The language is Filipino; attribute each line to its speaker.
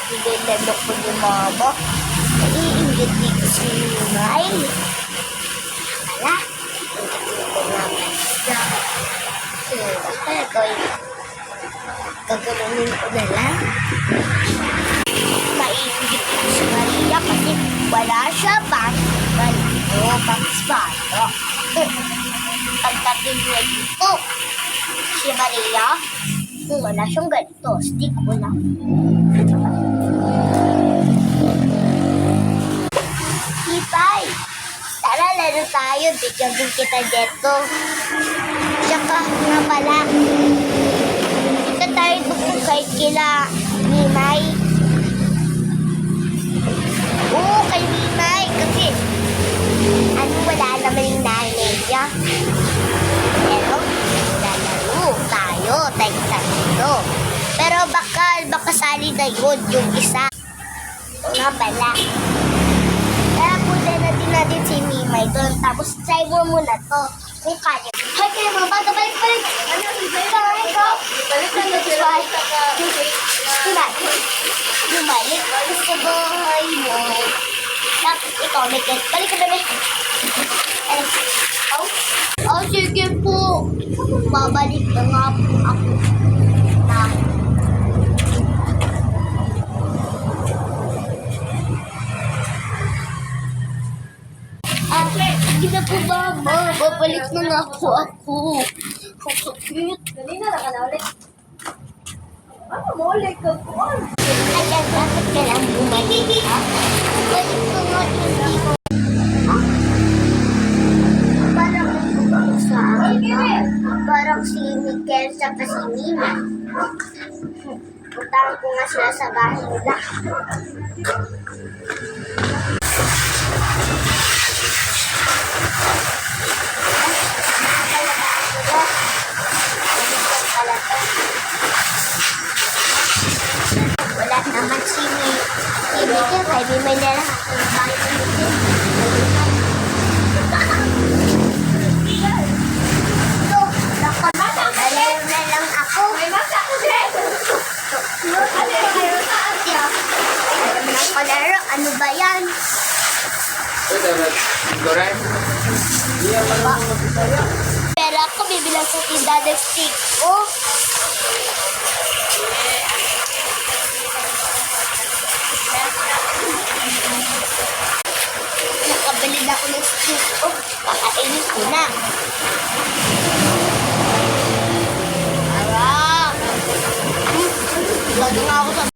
Speaker 1: Nilelebok ko ni mama. Naiingit dito si Mimay. Wala. Ingit ko naman siya. Gagalunin ko na lang. Maingit dito si Maria kasi wala siya ganito, pangspato. Pagdating niya dito, si Maria, wala siyang ganito, stick ko lang. Ipay, tara laro tayo, bigyan din kita dito. Tsaka nga pala, dito tayo dukong kahit kila Mimay. Oo, kay Mimay, kasi wala naman yung nanay niya. Pero, lalaro tayo, tayo. Pero baka sali na yun, yung isa. Ito nga pala. Kaya punta na din natin si Mimay doon. Tapos, try mo muna to. Kung kaya. Hay, kayo mga bata, balik. Ano, balik ko. Balik na Bumalik sa bahay mo. Tapos, ikaw, balik ka na. Oh, sige po. Babalik na nga po ako. Sige na po, mama. Babalik na nga po ako. Ang sakit.
Speaker 2: Kanina na ka na ulit. Ano mo ulit ka po?
Speaker 1: Ayan, bakit ka lang bumalik, ha? Bumalik ko nga hindi ko. Parang si Mikel sa si Nina. Puntahan ko nga sila sa bahay nila. Wala naman si Mikel, kaya may nila ang bahay ni Mikel. Ano ba yan? Pero ako bibilang sa tinda ng stick ko. Nakabili na ako ng stick ko. Kakainin ko na. Arang! Lalo nga ako sa